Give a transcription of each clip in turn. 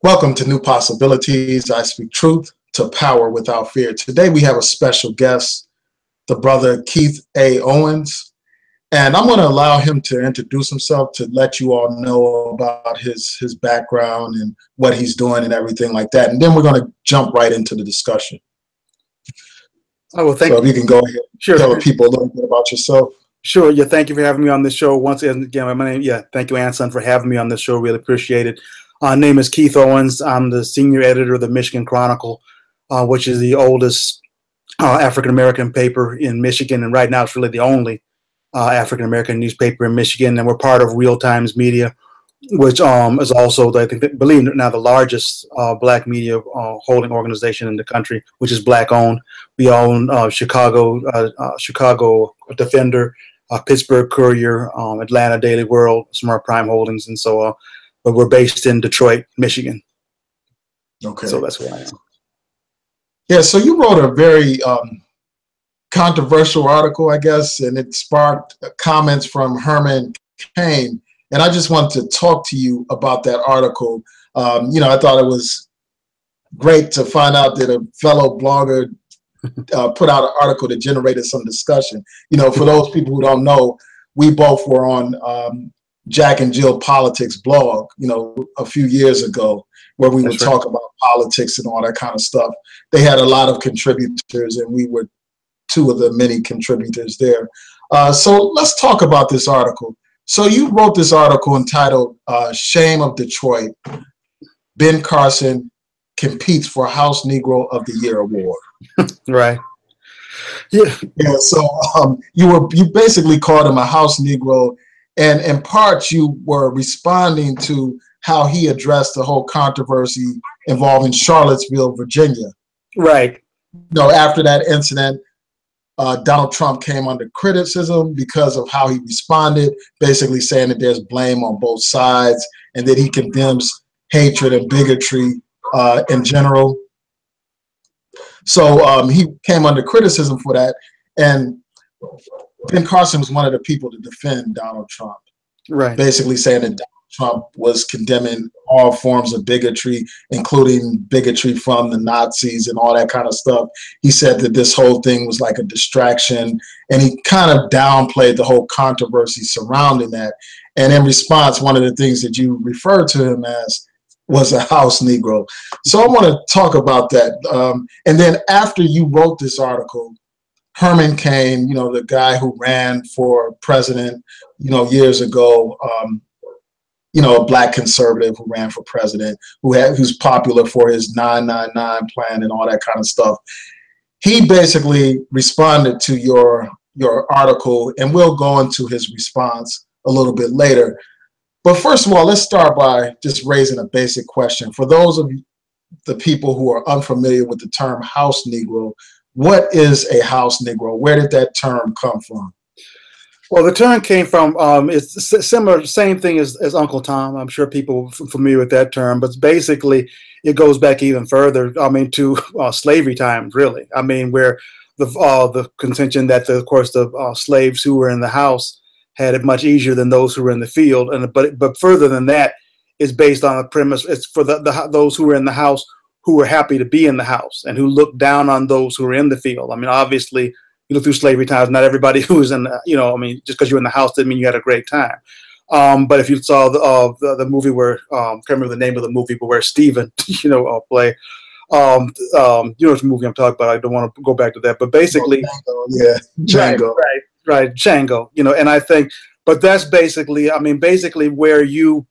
Welcome to New Possibilities. I speak truth to power without fear. Today we have a special guest, the brother Keith A. Owens, and I'm going to allow him to introduce himself to let you all know about his background and what he's doing and everything like that. And then we're going to jump right into the discussion. Oh, well, so if you can go ahead and tell the people a little bit about yourself. Sure. Yeah. Thank you for having me on this show. Once again, my name. Yeah. Thank you, Anson, for having me on this show. Really appreciate it. Name is Keith Owens. I'm the senior editor of the Michigan Chronicle, which is the oldest African-American paper in Michigan. And right now it's really the only African-American newspaper in Michigan. And we're part of Real Times Media, which is also, I think, believe it or not, the largest black media holding organization in the country, which is black owned. We own Chicago Defender, Pittsburgh Courier, Atlanta Daily World, some of our prime holdings. And so, but we're based in Detroit, Michigan. Okay. So that's where I am. Yeah, so you wrote a very controversial article, I guess, and it sparked comments from Herman, Cain. And I just wanted to talk to you about that article. I thought it was great to find out that a fellow blogger put out an article that generated some discussion. For those people who don't know, we both were on Jack and Jill Politics blog, a few years ago, where we would talk about politics and all that kind of stuff. They had a lot of contributors, and we were two of the many contributors there. So let's talk about this article. So you wrote this article entitled Shame of Detroit, Ben Carson competes for House Negro of the Year award. Right. Yeah. So you basically called him a House Negro, and in part you were responding to how he addressed the whole controversy involving Charlottesville, Virginia. Right. After that incident, Donald Trump came under criticism because of how he responded, basically saying that there's blame on both sides and that he condemns hatred and bigotry in general. So he came under criticism for that. And Ben Carson was one of the people to defend Donald Trump, right? Basically saying that Donald Trump was condemning all forms of bigotry, including bigotry from the Nazis and all that kind of stuff. He said that this whole thing was like a distraction, and he kind of downplayed the whole controversy surrounding that. And in response, one of the things that you referred to him as was a House Negro. So I want to talk about that. And then after you wrote this article, Herman Cain, the guy who ran for president, years ago, a black conservative who ran for president, who's popular for his 999 plan and all that kind of stuff. He basically responded to your article, and we'll go into his response a little bit later. But first of all, let's start by just raising a basic question. For those of the people who are unfamiliar with the term House Negro, what is a House Negro? Where did that term come from? Well, the term came from, it's similar, same thing as Uncle Tom. I'm sure people are familiar with that term, but basically it goes back even further, to slavery times, really. Where the contention that, of course, the slaves who were in the house had it much easier than those who were in the field. But further than that, is based on the premise, it's for those who were in the house who were happy to be in the house and who looked down on those who were in the field. Obviously, through slavery times, not everybody who was in, just because you're in the house didn't mean you had a great time. But if you saw the movie where, can't remember the name of the movie, but where Stephen, play, which movie I'm talking about. I don't want to go back to that, but basically, Django. Right, Django. And I think, but that's basically, basically where you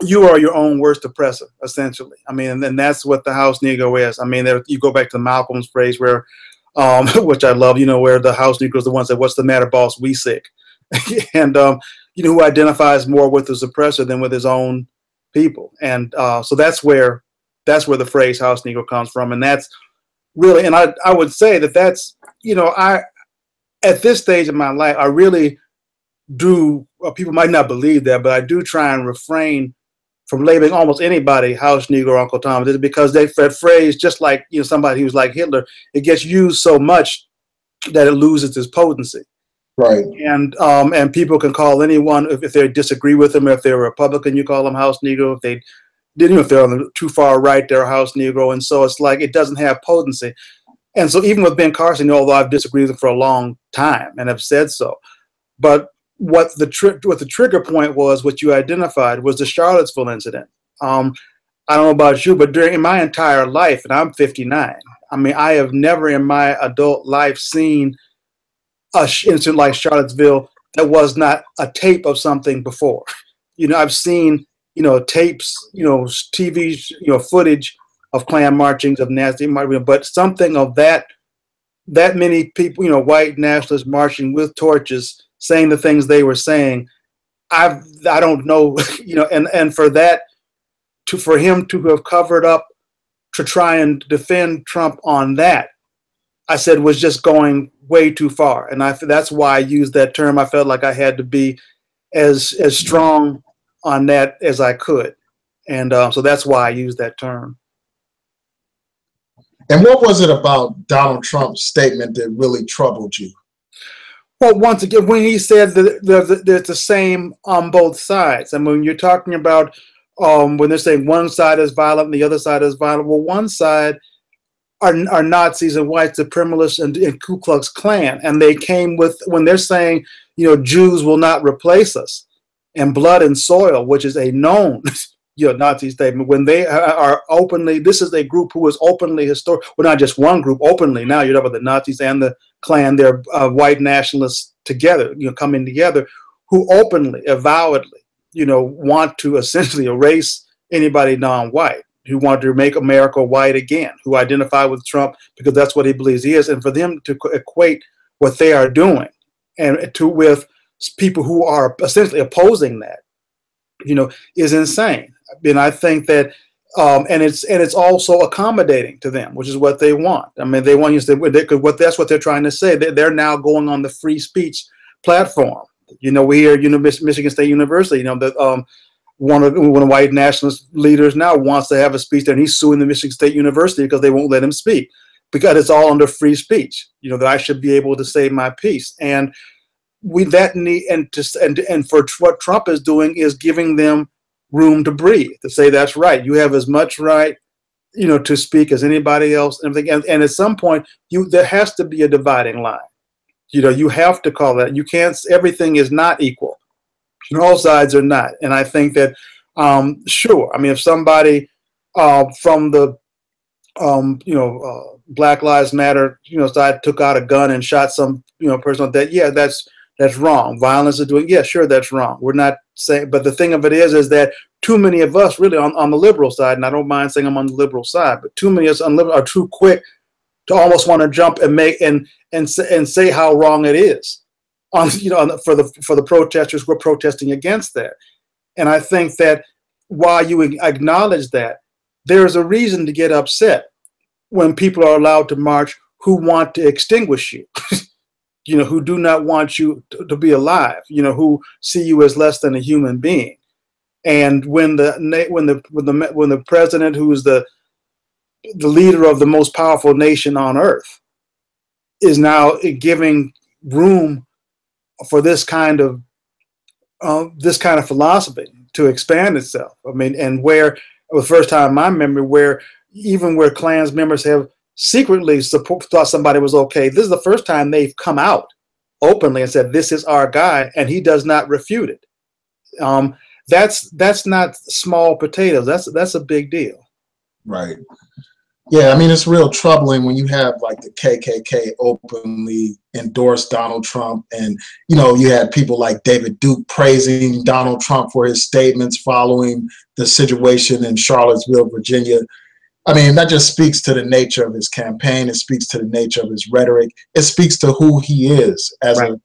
are your own worst oppressor, essentially. And then that's what the House Negro is. There, you go back to Malcolm's phrase where, which I love, where the House Negro is the one that, "What's the matter, boss? We sick." And, who identifies more with his oppressor than with his own people. And so that's where the phrase House Negro comes from. And that's really, and I would say that's, at this stage of my life, I really do, people might not believe that, but I do try and refrain from labeling almost anybody House Negro or Uncle Tom, because that phrase, just like somebody who's like Hitler, it gets used so much that it loses its potency. Right. And people can call anyone if they disagree with them. If they're a Republican, you call them House Negro. If they if they're on the too far right, they're a House Negro. And so it's like it doesn't have potency. And so even with Ben Carson, although I've disagreed with him for a long time and have said so, but what the trigger point was, what you identified, was the Charlottesville incident. I don't know about you, but in my entire life, and I'm 59, I mean, I have never in my adult life seen a incident like Charlottesville that was not a tape of something before. I've seen, tapes, TV, footage of Klan marchings, of Nazi marching, but something of that many people, white nationalists marching with torches, saying the things they were saying, I don't know, and for that, for him to have covered up to try and defend Trump on that, I said was just going way too far. And that's why I used that term. I felt like I had to be as strong on that as I could. And so that's why I used that term. And what was it about Donald Trump's statement that really troubled you? Well, once again, when he said that there's the same on both sides. I mean, when you're talking about when they're saying one side is violent and the other side is violent, well, one side are Nazis and white supremacists and Ku Klux Klan. And they came with, when they're saying, Jews will not replace us, and blood and soil, which is a known Nazi statement, when they are openly, this is a group who is openly historic, well, not just one group, openly. Now you're talking about the Nazis and the Klan, they're white nationalists together, coming together, who openly, avowedly, want to essentially erase anybody non-white, who want to make America white again, who identify with Trump because that's what he believes he is. And for them to equate what they are doing with people who are essentially opposing that, is insane. And I think that, and it's also accommodating to them, which is what they want. I mean, they want you to say, that's what they're trying to say. They're now going on the free speech platform. We hear Michigan State University, that one of the white nationalist leaders now wants to have a speech there, and he's suing the Michigan State University because they won't let him speak, because it's all under free speech. That I should be able to say my piece, and for what Trump is doing is giving them room to breathe, to say that's right. You have as much right, to speak as anybody else, and everything. And at some point, there has to be a dividing line. You have to call that. You can't. Everything is not equal. All sides are not. And I think that, sure. I mean, if somebody from the, Black Lives Matter, side took out a gun and shot some, person, that's wrong. Violence is doing. Yeah, sure, that's wrong. We're not saying. But the thing of it is that too many of us, really, on the liberal side, and I don't mind saying I'm on the liberal side, but too many of us on liberal are too quick to almost want to jump and make and say how wrong it is, for the protesters who are protesting against that. And I think that while you acknowledge that, there's a reason to get upset when people are allowed to march who want to extinguish you, who do not want you to be alive, who see you as less than a human being. And when the president, who is the leader of the most powerful nation on earth, is now giving room for this kind of philosophy to expand itself. I mean, and where the first time in my memory, where Klan's members have secretly thought somebody was okay, this is the first time they've come out openly and said, this is our guy, and he does not refute it. That's not small potatoes. That's a big deal. Right. Yeah, I mean, it's real troubling when you have like the KKK openly endorse Donald Trump, and you had people like David Duke praising Donald Trump for his statements following the situation in Charlottesville, Virginia. I mean, that just speaks to the nature of his campaign. It speaks to the nature of his rhetoric. It speaks to who he is as a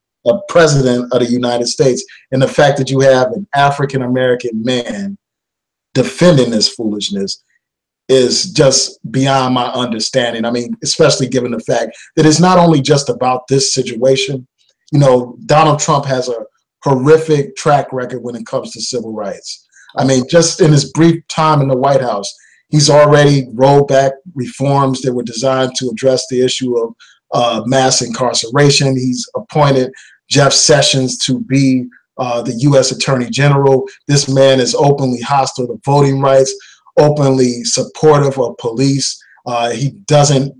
president of the United States, and the fact that you have an African-American man defending this foolishness is just beyond my understanding. I mean, especially given the fact that it's not only just about this situation. Donald Trump has a horrific track record when it comes to civil rights. I mean, just in his brief time in the White House, he's already rolled back reforms that were designed to address the issue of mass incarceration. He's appointed Jeff Sessions to be the U.S. Attorney General. This man is openly hostile to voting rights. openly supportive of police. He doesn't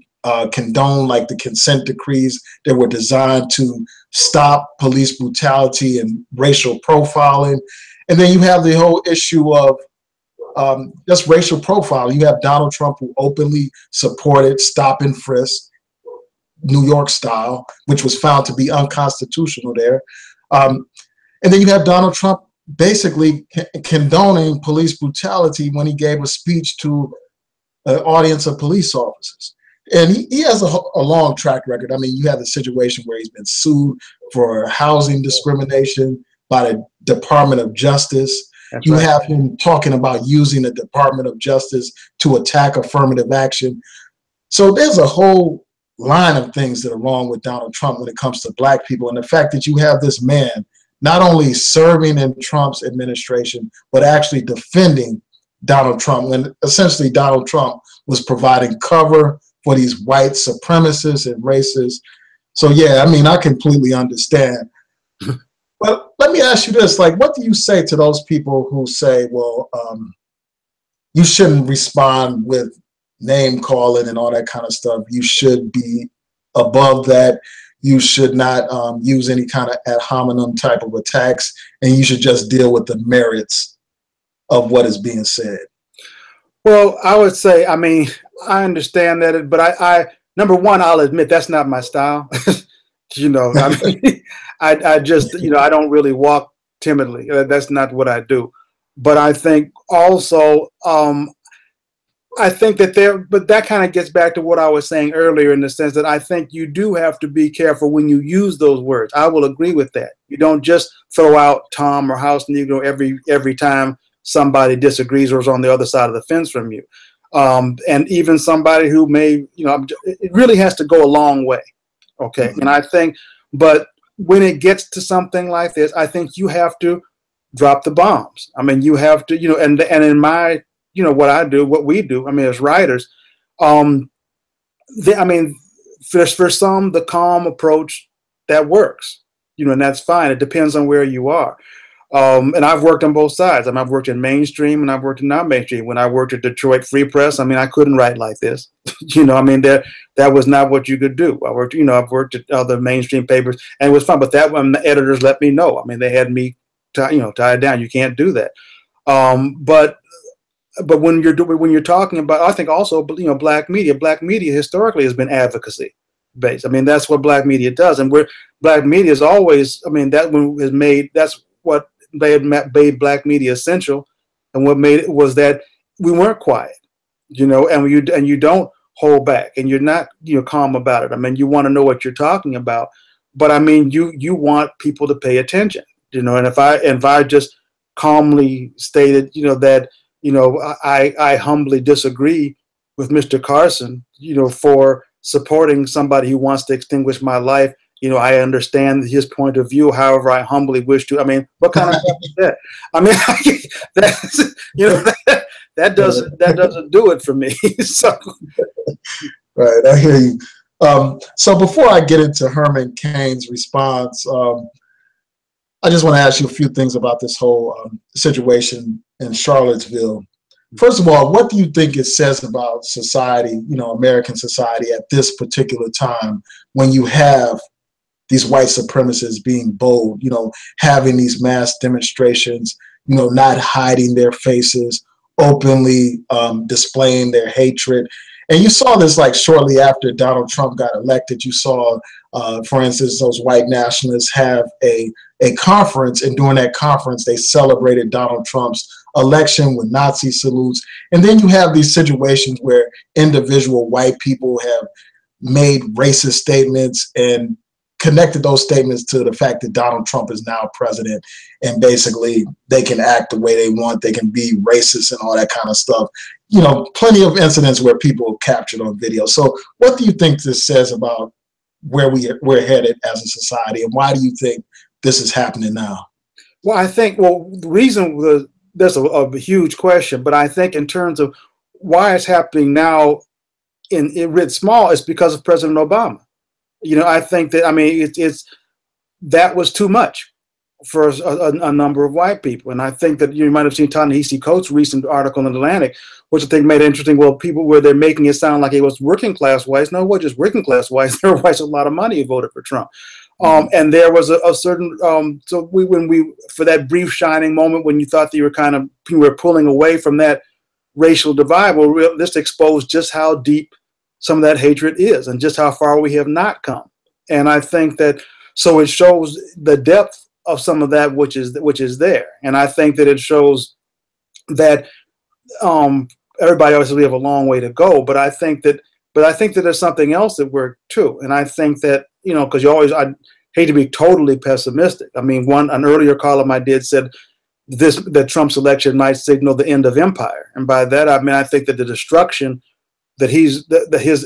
condone like the consent decrees that were designed to stop police brutality and racial profiling. And then you have the whole issue of just racial profiling. You have Donald Trump, who openly supported stop and frisk, New York style, which was found to be unconstitutional there. And then you have Donald Trump basically condoning police brutality when he gave a speech to an audience of police officers. And he has a long track record. I mean, you have the situation where he's been sued for housing discrimination by the Department of Justice. That's you right. have him talking about using the Department of Justice to attack affirmative action. So there's a whole line of things that are wrong with Donald Trump when it comes to black people. And the fact that you have this man not only serving in Trump's administration, but actually defending Donald Trump, when essentially Donald Trump was providing cover for these white supremacists and racists. So yeah, I mean, I completely understand. But let me ask you this, like, what do you say to those people who say, well, you shouldn't respond with name calling and all that kind of stuff. You should be above that. You should not use any kind of ad hominem type of attacks, and you should just deal with the merits of what is being said. Well, I would say, I mean, I understand that, but I number one, I'll admit that's not my style. You know, I mean, I just, you know, I don't really walk timidly. That's not what I do. But I think also, I think that but that kind of gets back to what I was saying earlier, in the sense that I think you do have to be careful when you use those words. I will agree with that. You don't just throw out Tom or House Negro every time somebody disagrees or is on the other side of the fence from you. And even somebody who may, you know, it really has to go a long way. Okay. Mm-hmm. And I think, but when it gets to something like this, I think you have to drop the bombs. I mean, you have to, you know, and in my, you know, what we do, I mean, as writers, I mean, for some, the calm approach, that works, you know, and that's fine. It depends on where you are. And I've worked on both sides. I mean, I've worked in mainstream and I've worked in non-mainstream. When I worked at Detroit Free Press, I mean, I couldn't write like this. You know, I mean, that was not what you could do. I've worked at other mainstream papers, and it was fun. But that one, the editors let me know. I mean, they had me, tied down. You can't do that. But when you're talking about, I think also, you know, black media historically has been advocacy based. I mean, that's what black media does, and black media is always. I mean, that's what made black media essential, and what made it was that we weren't quiet, you know, and you don't hold back, and you're not, you know, calm about it. I mean, you want to know what you're talking about, but I mean, you want people to pay attention, you know. And if I just calmly stated, you know, that, you know, I humbly disagree with Mr. Carson, you know, for supporting somebody who wants to extinguish my life. You know, I understand his point of view. However, I humbly wish to. I mean, what kind of stuff is that? I mean, that's, you know, that doesn't do it for me. So, right, I hear you. So before I get into Herman Cain's response, I just want to ask you a few things about this whole situation in Charlottesville. First of all, what do you think it says about society, you know, American society at this particular time, when you have these white supremacists being bold, you know, having these mass demonstrations, you know, not hiding their faces, openly displaying their hatred? And you saw this like shortly after Donald Trump got elected. You saw, for instance, those white nationalists have a conference, and during that conference, they celebrated Donald Trump's election with Nazi salutes. And then you have these situations where individual white people have made racist statements and connected those statements to the fact that Donald Trump is now president, and basically they can act the way they want, they can be racist and all that kind of stuff. You know, plenty of incidents where people captured on video. So what do you think this says about where we're headed as a society, and why do you think this is happening now? Well, I think, the reason that's a huge question, but I think in terms of why it's happening now in writ small, is because of President Obama. You know, I think that, I mean, that was too much. for a number of white people. And I think that you might have seen Ta-Nehisi Coates' recent article in Atlantic, which I think made it interesting. Well, people where they're making it sound like it was working class whites. No, it wasn't just working class whites. There were whites with a lot of money who voted for Trump. And there was a certain, so when we, for that brief shining moment when you thought that you were pulling away from that racial divide, well, this exposed just how deep some of that hatred is and just how far we have not come. And I think that, so it shows the depth of some of that which is there. And I think that it shows that everybody obviously have a long way to go, but I think that there's something else that worked too. And I think that, because I hate to be totally pessimistic. I mean, an earlier column I did said that Trump's election might signal the end of empire. And by that, I mean, I think that the destruction that his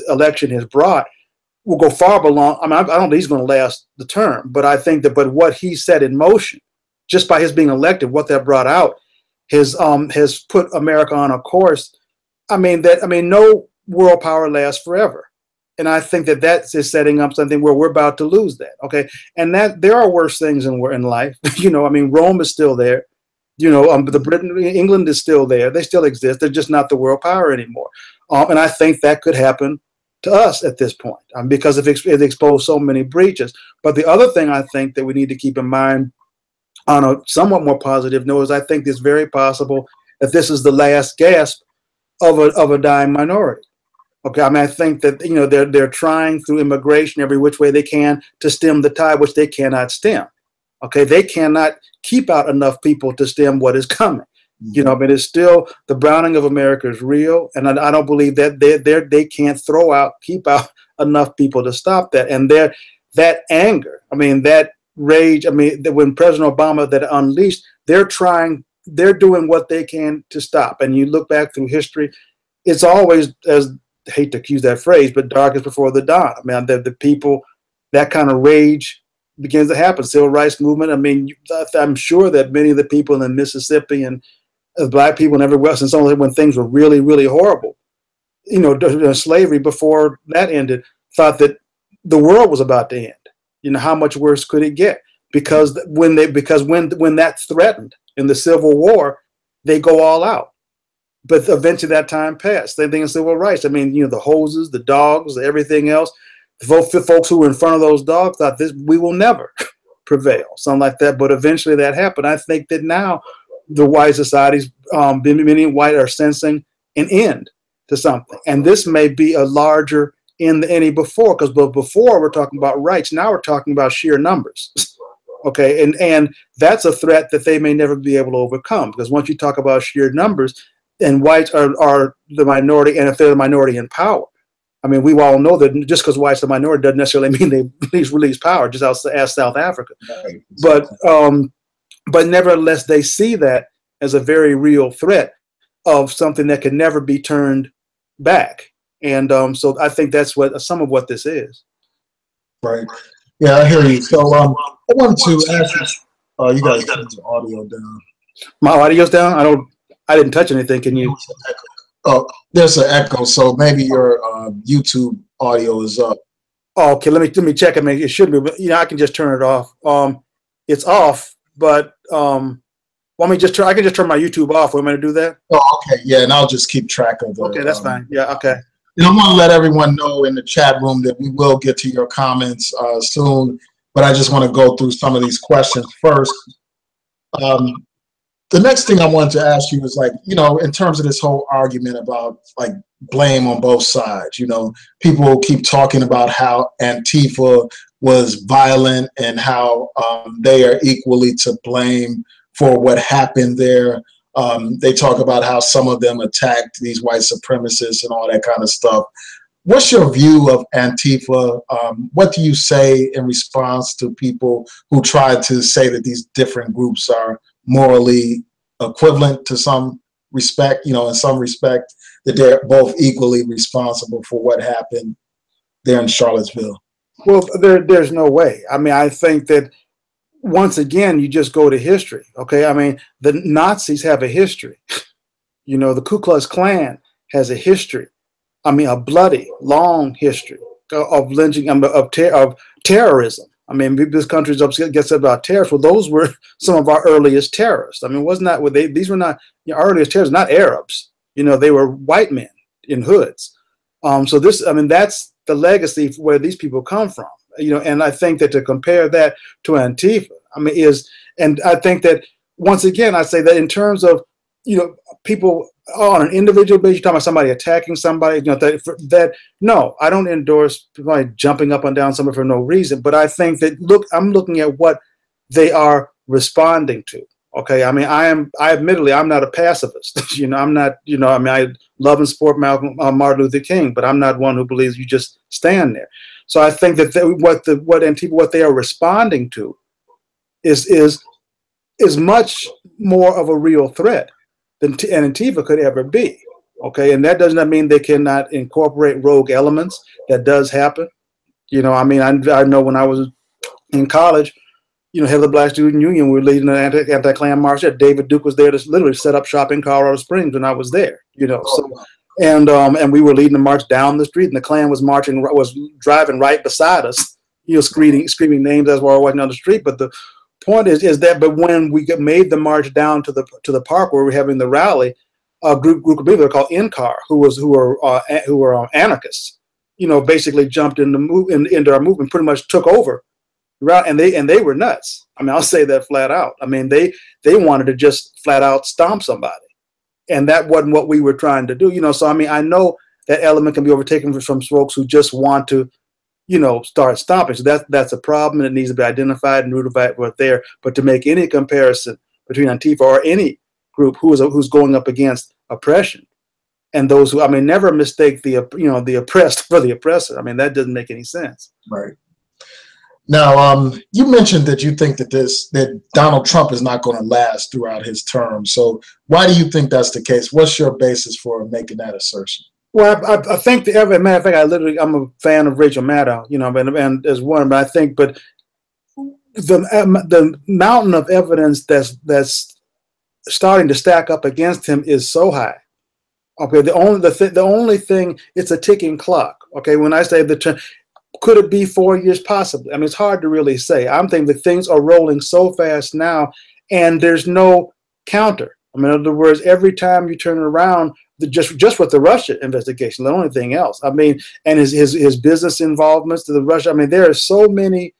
election has brought will go far beyond. I mean, I don't think he's going to last the term, but I think that, but what he set in motion, just by his being elected, what that brought out has put America on a course. I mean, no world power lasts forever. And I think that is setting up something where we're about to lose that. Okay. And that there are worse things in life. I mean, Rome is still there. England is still there. They still exist. They're just not the world power anymore. And I think that could happen to us at this point because it exposed so many breaches. But the other thing I think that we need to keep in mind on a somewhat more positive note is I think it's very possible that this is the last gasp of a dying minority. Okay, I mean, I think that they're trying through immigration every which way they can to stem the tide, which they cannot stem. Okay, they cannot keep out enough people to stem what is coming. But it's still the browning of America is real, and I don't believe that they can't keep out enough people to stop that. And that anger, I mean, that rage, I mean, that when President Obama that unleashed, they're doing what they can to stop. And you look back through history, it's always, as I hate to use that phrase, but darkest before the dawn. I mean, the people, that kind of rage begins to happen. Civil rights movement. I mean, I'm sure that many of the people in Mississippi and Black people and everywhere else, and some of them, when things were really, really horrible, slavery before that ended, thought that the world was about to end. How much worse could it get? Because when that's threatened in the Civil War, they go all out. But eventually that time passed. Same thing in civil rights. I mean, the hoses, the dogs, everything else. The folks who were in front of those dogs thought we will never prevail, something like that. But eventually that happened. I think that now the white societies, many white are sensing an end to something. And this may be a larger end than any before, because before we're talking about rights. Now we're talking about sheer numbers. Okay. And that's a threat that they may never be able to overcome, because once you talk about sheer numbers, and whites are the minority, and if they're the minority in power, I mean, we all know that just because whites are the minority doesn't necessarily mean they release power, just as South Africa. Right. But nevertheless, they see that as a very real threat of something that can never be turned back. And so I think that's some of what this is. Right. Yeah, I hear you. So I wanted to ask you, you guys turn the audio down. My audio's down? I didn't touch anything. Can you? Oh, there's an echo. So maybe your YouTube audio is up. Oh, okay. Let me check. I mean, it should be. But, I can just turn it off. It's off, but I can just turn my YouTube off. Want me to do that? Oh, okay. Yeah, and I'll just keep track of it. Okay, that's fine. Yeah. Okay. I want to let everyone know in the chat room that we will get to your comments soon, but I just want to go through some of these questions first. The next thing I wanted to ask you is, in terms of this whole argument about blame on both sides, people keep talking about how Antifa was violent and how they are equally to blame for what happened there. They talk about how some of them attacked these white supremacists and all that kind of stuff. What's your view of Antifa? What do you say in response to people who try to say that these different groups are morally equivalent to some respect, in some respect, that they're both equally responsible for what happened there in Charlottesville? Well, there's no way. I mean, I think that once again, you just go to history. Okay. I mean, the Nazis have a history. The Ku Klux Klan has a history. I mean, a bloody, long history of lynching, of terrorism. I mean, this country gets about terrorists. Well, those were some of our earliest terrorists. I mean, wasn't that what these were not, our earliest terrorists, not Arabs. They were white men in hoods. So this, I mean, that's the legacy where these people come from. And I think that to compare that to Antifa, I mean, and I think that once again, I say that in terms of, people on an individual basis, you're talking about somebody attacking somebody, no, I don't endorse somebody jumping up and down somebody for no reason. But I think that, I'm looking at what they are responding to. Okay. I mean, admittedly, I'm not a pacifist. I'm not, I mean, I love and support Martin Luther King, but I'm not one who believes you just stand there. So I think that what they are responding to is much more of a real threat than Antifa could ever be. Okay, and that does not mean they cannot incorporate rogue elements. That does happen. I mean, I know when I was in college, head of the Black Student Union, we were leading an anti-Klan march. David Duke was there to literally set up shop in Colorado Springs when I was there. So. And we were leading the march down the street, and the Klan was driving right beside us, screaming names as we were walking down the street. But the point is that, but when we made the march down to the park where we were having the rally, a group of people called NCAR, who were anarchists, basically jumped into our movement, pretty much took over, and they were nuts. I mean, I'll say that flat out. I mean, they wanted to just flat out stomp somebody. And that wasn't what we were trying to do, So, I mean, I know that element can be overtaken from folks who just want to, start stopping. So that's a problem, and it needs to be identified and rooted right there. But to make any comparison between Antifa or any group who's going up against oppression and those who, I mean, never mistake the oppressed for the oppressor. I mean, that doesn't make any sense. Right. Now, you mentioned that you think that Donald Trump is not going to last throughout his term. So why do you think that's the case? What's your basis for making that assertion? Well, I think as a matter of fact, I'm a fan of Rachel Maddow, and as one, but I think, but the mountain of evidence that's starting to stack up against him is so high. Okay, the only thing, it's a ticking clock. Okay, when I say could it be 4 years? Possibly. I mean, it's hard to really say. I'm thinking that things are rolling so fast now, and there's no counter. I mean, in other words, every time you turn around, just with the Russia investigation, the only thing else. I mean, and his business involvements to the Russia. I mean, there are so many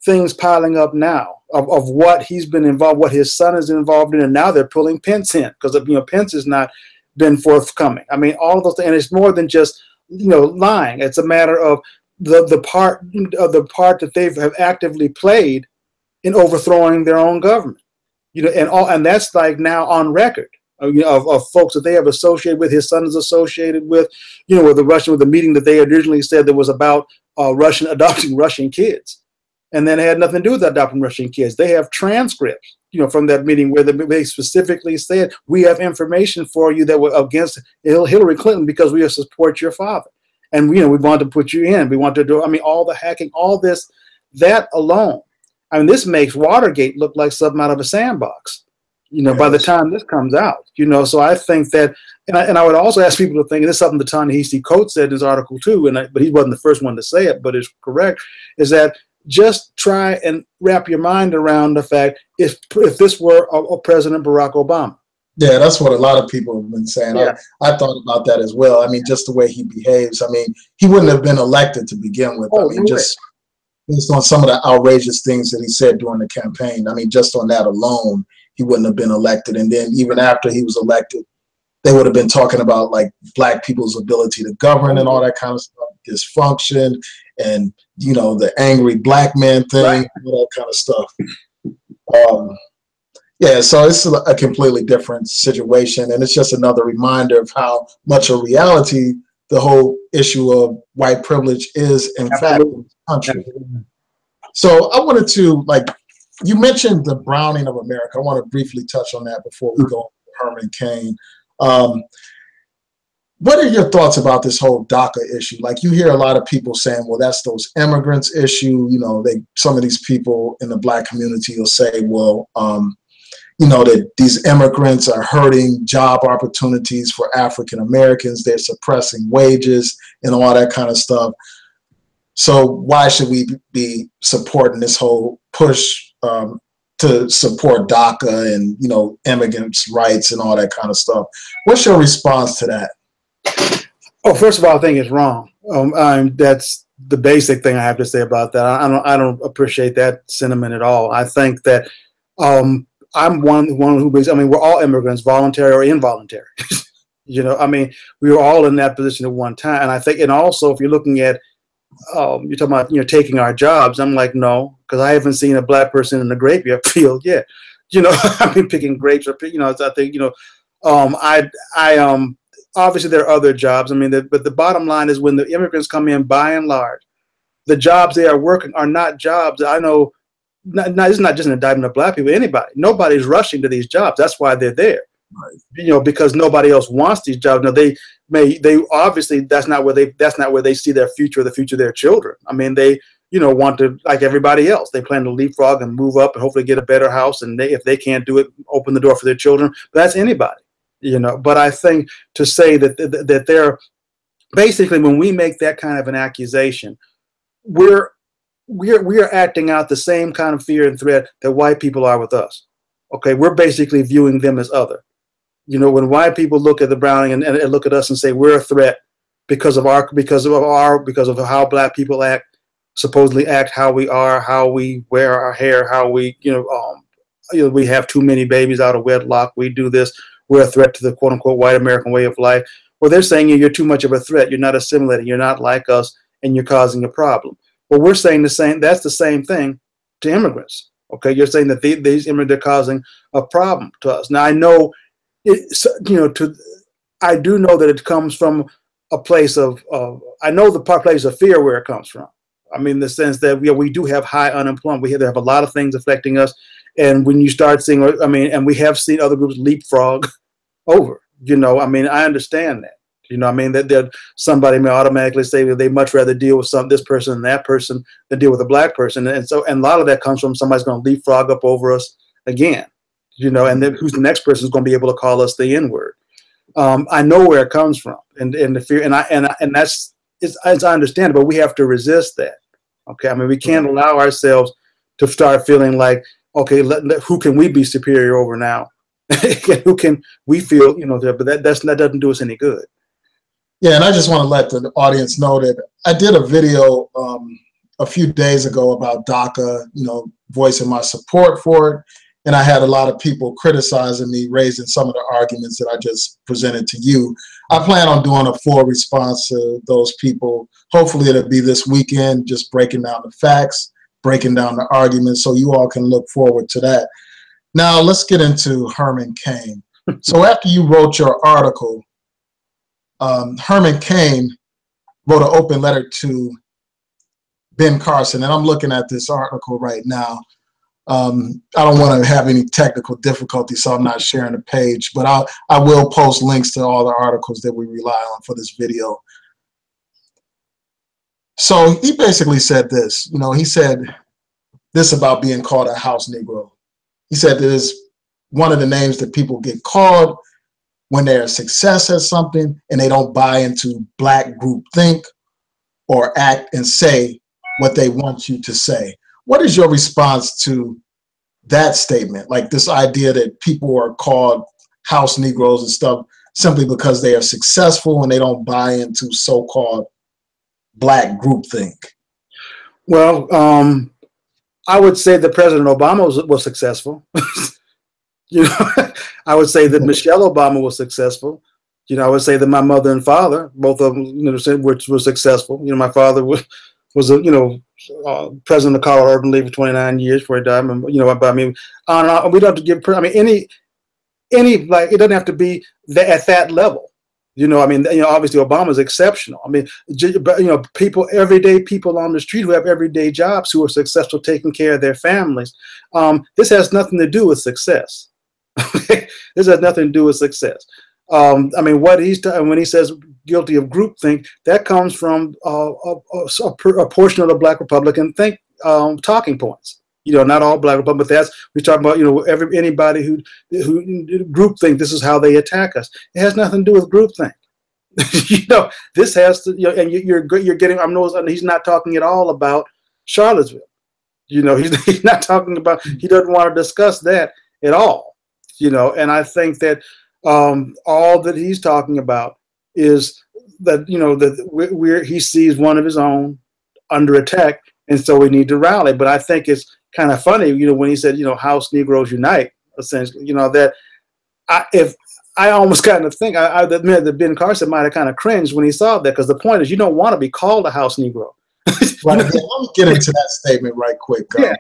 things piling up now of what he's been involved, what his son is involved in, and now they're pulling Pence in because Pence has not been forthcoming. I mean, all of those things, and it's more than just lying. It's a matter of the part that they have actively played in overthrowing their own government, and that's like now on record, of folks that they have associated with. His son is associated with, with the meeting that they originally said that was about adopting Russian kids, and then it had nothing to do with adopting Russian kids. They have transcripts, from that meeting where they specifically said, we have information for you that were against Hillary Clinton because we support your father. And, we want to put you in. We want to do, all the hacking, all this, that alone. I mean, this makes Watergate look like something out of a sandbox, yes, by the time this comes out, So I think that, and I would also ask people to think, and this is something that Ta-Nehisi Coates said in his article too, but he wasn't the first one to say it, but it's correct, is that just try and wrap your mind around the fact if this were a President Barack Obama. Yeah, that's what a lot of people have been saying. Yeah. I thought about that as well. I mean, just the way he behaves. I mean, he wouldn't have been elected to begin with. I mean, just based on some of the outrageous things that he said during the campaign. I mean, just on that alone, he wouldn't have been elected. And then even after he was elected, they would have been talking about like Black people's ability to govern and all that kind of stuff, dysfunction, and the angry Black man thing, right, all that kind of stuff. Yeah, so it's a completely different situation, and it's just another reminder of how much a reality the whole issue of white privilege is, in fact, in this country. So I wanted to, you mentioned the browning of America. I want to briefly touch on that before we go on to Herman Cain. What are your thoughts about this whole DACA issue? Like, you hear a lot of people saying, well, that's those immigrants issue. Some of these people in the Black community will say, well, that these immigrants are hurting job opportunities for African Americans. They're suppressing wages and all that kind of stuff. So why should we be supporting this whole push to support DACA and, you know, immigrants' rights and all that kind of stuff? What's your response to that? Oh, first of all, I think it's wrong. That's the basic thing I have to say about that. I don't appreciate that sentiment at all. I think that I'm one who believes. I mean, we're all immigrants, voluntary or involuntary. You know, I mean, we were all in that position at one time. And I think, and also, if you're looking at, you're talking about, you know, taking our jobs. I'm like, no, because I haven't seen a black person in the grape field yet. You know, I've been picking grapes, or, you know, I think, you know, obviously there are other jobs. I mean, but the bottom line is when the immigrants come in, by and large, the jobs they are working are not jobs. I know, it's not just an indictment of black people, anybody. Nobody's rushing to these jobs. That's why they're there. Right. You know, because nobody else wants these jobs. Now they obviously that's not where they see their future, or the future of their children. I mean, they, you know, want to, like everybody else, they plan to leapfrog and move up and hopefully get a better house. And if they can't do it, open the door for their children. But that's anybody, you know. But I think to say that they're basically, when we make that kind of an accusation, we are acting out the same kind of fear and threat that white people are with us. Okay, we're basically viewing them as other. You know, when white people look at the Browning and look at us and say we're a threat because of how black people supposedly act, how we are, how we wear our hair, how we, we have too many babies out of wedlock, we do this, we're a threat to the quote unquote white American way of life. Well, they're saying you're too much of a threat, you're not assimilating, you're not like us, and you're causing a problem. Well, we're saying that's the same thing to immigrants. Okay, you're saying that these immigrants are causing a problem to us. Now, I know, I do know that it comes from a place of, I know the place of fear where it comes from. I mean, the sense that we do have high unemployment. We have a lot of things affecting us. And when you start seeing, and we have seen other groups leapfrog over, I mean, I understand that. I mean, that somebody may automatically say that they much rather deal with this person and that person than deal with a black person. And so, and a lot of that comes from somebody's going to leapfrog up over us again, and then who's the next person is going to be able to call us the N-word. I know where it comes from, and the fear, and that's, as I understand it, but we have to resist that. Okay. I mean, we can't allow ourselves to start feeling like, okay, who can we be superior over now? Who can we feel, but that doesn't do us any good. Yeah, and I just want to let the audience know that I did a video a few days ago about DACA, voicing my support for it. And I had a lot of people criticizing me, raising some of the arguments that I just presented to you. I plan on doing a full response to those people. Hopefully it'll be this weekend, just breaking down the facts, breaking down the arguments, so you all can look forward to that. Now let's get into Herman Cain. So after you wrote your article, Herman Cain wrote an open letter to Ben Carson, and I'm looking at this article right now. I don't want to have any technical difficulties, so I'm not sharing the page, but I will post links to all the articles that we rely on for this video. So he basically said this, he said this about being called a house Negro. He said that is one of the names that people get called when they're a success at something and they don't buy into black group think or act and say what they want you to say. What is your response to that statement? Like this idea that people are called house Negroes and stuff simply because they are successful and they don't buy into so-called black groupthink? Well, I would say that President Obama was successful. I would say that Michelle Obama was successful. I would say that my mother and father, both of them, were successful. My father was president of Colorado Urban League for 29 years before he died. But I mean, we don't have to give. I mean, any like it doesn't have to be at that level. Obviously Obama's exceptional. I mean, but everyday people on the street who have everyday jobs who are successful taking care of their families. This has nothing to do with success. This has nothing to do with success. I mean, what when he says guilty of groupthink, that comes from a portion of the Black Republican talking points. Not all Black Republicans, but we talk about anybody who groupthink. This is how they attack us. It has nothing to do with groupthink. This has to, and you're getting. He's not talking at all about Charlottesville. He's not talking about. He doesn't want to discuss that at all. And I think that all that he's talking about is that he sees one of his own under attack, and so we need to rally. But I think it's kind of funny, when he said, House Negroes Unite, essentially, that I almost kind of think I admit that Ben Carson might have kind of cringed when he saw that, because the point is, you don't want to be called a house Negro. Right. Let me get into that statement right quick. Yeah.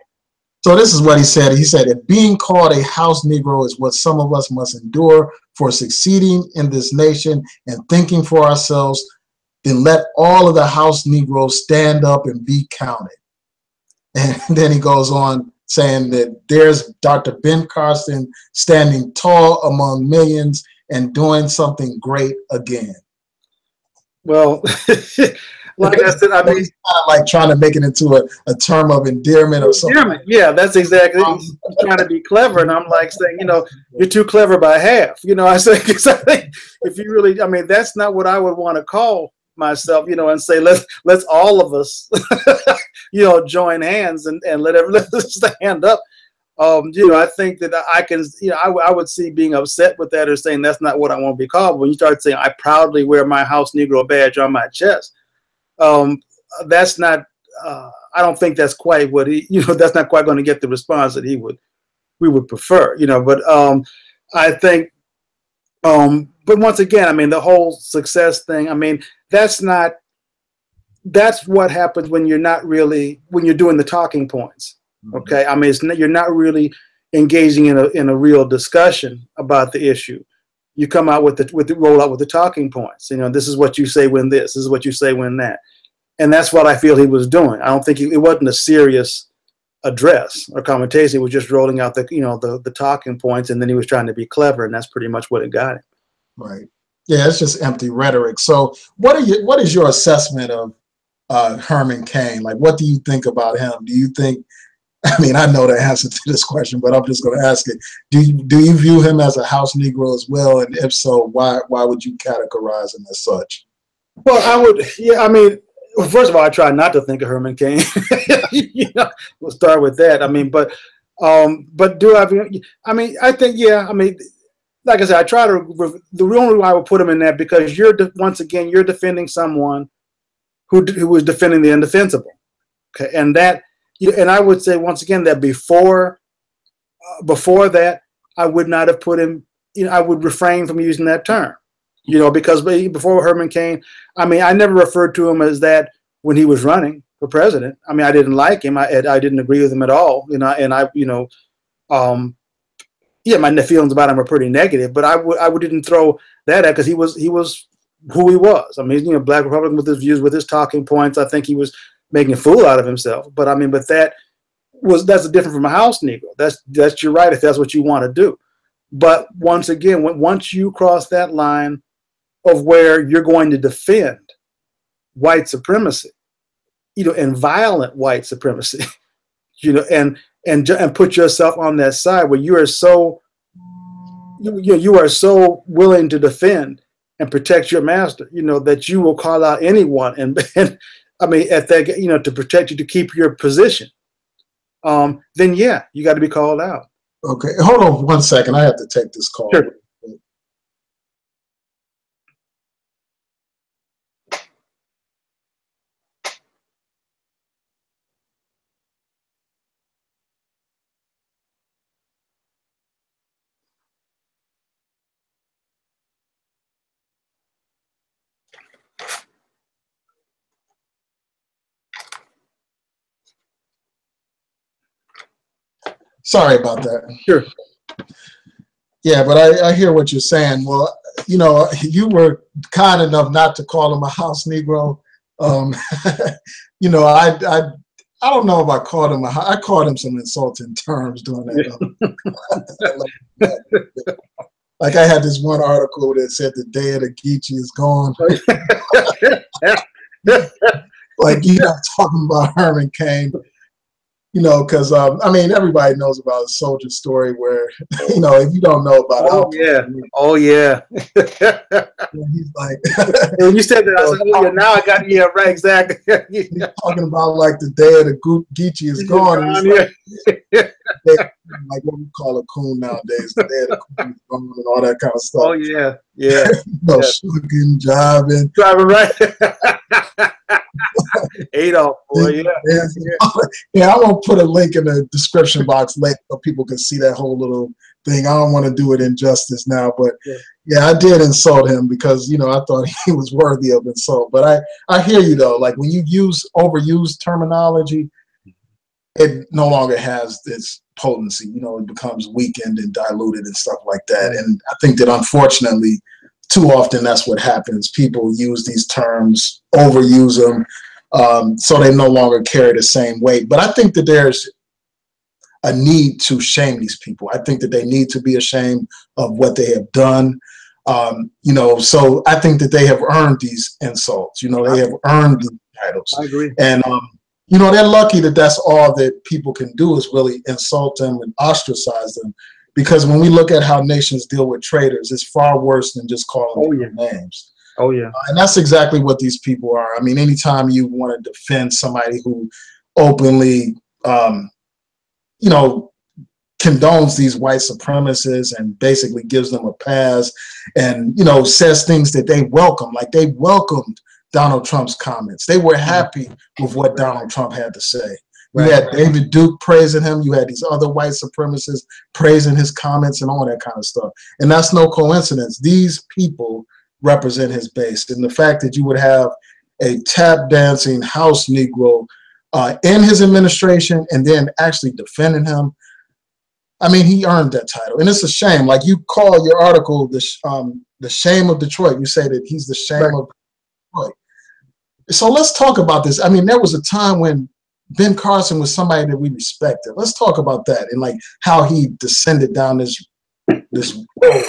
So this is what he said. He said, if being called a house Negro is what some of us must endure for succeeding in this nation and thinking for ourselves, then let all of the house Negroes stand up and be counted. And then he goes on saying that there's Dr. Ben Carson standing tall among millions and doing something great again. Well, like I said, he's kind of like trying to make it into a term of endearment or something. Yeah, that's exactly. He's trying to be clever, and I'm like saying, you're too clever by half. I say, because I think if you really, that's not what I would want to call myself, and say let's all of us, join hands and let's stand up. I think that I can, I would see being upset with that or saying that's not what I want to be called. When you start saying I proudly wear my House Negro badge on my chest, that's not. I don't think that's quite what he. That's not quite going to get the response that we would prefer. But I think. But once again, the whole success thing. That's what happens when you're doing the talking points. Okay, you're not really engaging in a real discussion about the issue. You come out roll out with the talking points. This is what you say when this is what you say when that, and that's what I feel he was doing. I don't think it wasn't a serious address or commentation. He was just rolling out the talking points, and then he was trying to be clever, and that's pretty much what it got him. Right. Yeah, it's just empty rhetoric. So, what is your assessment of Herman Cain? Like, what do you think about him? Do you think? I know the answer to this question, but I'm just going to ask it. Do you view him as a house Negro as well? And if so, why would you categorize him as such? Well, I would. Yeah, first of all, I try not to think of Herman Cain. We'll start with that. But do I? I think, yeah. Like I said, I try to. The only reason I would put him in that because you're defending someone who was defending the indefensible. Okay, and that. And I would say once again that before that, I would not have put him. I would refrain from using that term. Because before Herman Cain, I never referred to him as that when he was running for president. I didn't like him. I didn't agree with him at all. My feelings about him are pretty negative. But I didn't throw that at because he was who he was. Black Republican with his views, with his talking points. I think he was making a fool out of himself. But that's different from a house Negro. That's your right if that's what you want to do. But once again, once you cross that line of where you're going to defend white supremacy, and violent white supremacy, and put yourself on that side where you are so willing to defend and protect your master, that you will call out anyone and at that, to protect you, to keep your position, then yeah, you got to be called out. Okay, hold on 1 second. I have to take this call. Sure. Sorry about that. Sure. Yeah, but I hear what you're saying. Well, you were kind enough not to call him a house Negro. I don't know if I called him I called him some insulting terms during that. Like I had this one article that said the day of the Geechee is gone. Like talking about Herman Cain. because I mean, everybody knows about a soldier story where, if you don't know about Oh yeah, oh yeah. he's like, when you said that, I said, oh yeah, now I got, yeah, right, exactly. he's talking about like the day of the Geechee is gone. And like what we call a coon nowadays, the day of the coon is gone and all that kind of stuff. Oh yeah, yeah. Shucking, driving, right. Adolf, boy, yeah. I won't put a link in the description box later so people can see that whole little thing. I don't want to do it injustice now, but yeah, I did insult him because I thought he was worthy of insult. But I hear you though. Like when you overuse terminology, it no longer has its potency. It becomes weakened and diluted and stuff like that. And I think that unfortunately, too often that's what happens. People use these terms, overuse them, so they no longer carry the same weight. But I think that there's a need to shame these people. I think that they need to be ashamed of what they have done. So I think that they have earned these insults. They have earned these titles. I agree. And they're lucky that that's all that people can do is really insult them and ostracize them. Because when we look at how nations deal with traitors, it's far worse than just calling them names. Oh, yeah. And that's exactly what these people are. I mean, anytime you want to defend somebody who openly, condones these white supremacists and basically gives them a pass and, says things that they welcome, like they welcomed Donald Trump's comments. They were happy with what Donald Trump had to say. You had David Duke praising him. You had these other white supremacists praising his comments and all that kind of stuff. And that's no coincidence. These people represent his base. And the fact that you would have a tap dancing house Negro in his administration and then actually defending him, I mean, he earned that title. And it's a shame. Like you call your article the shame of Detroit. You say that he's the shame of Detroit. So let's talk about this. I mean, there was a time when Ben Carson was somebody that we respected. Let's talk about that and like how he descended down this road.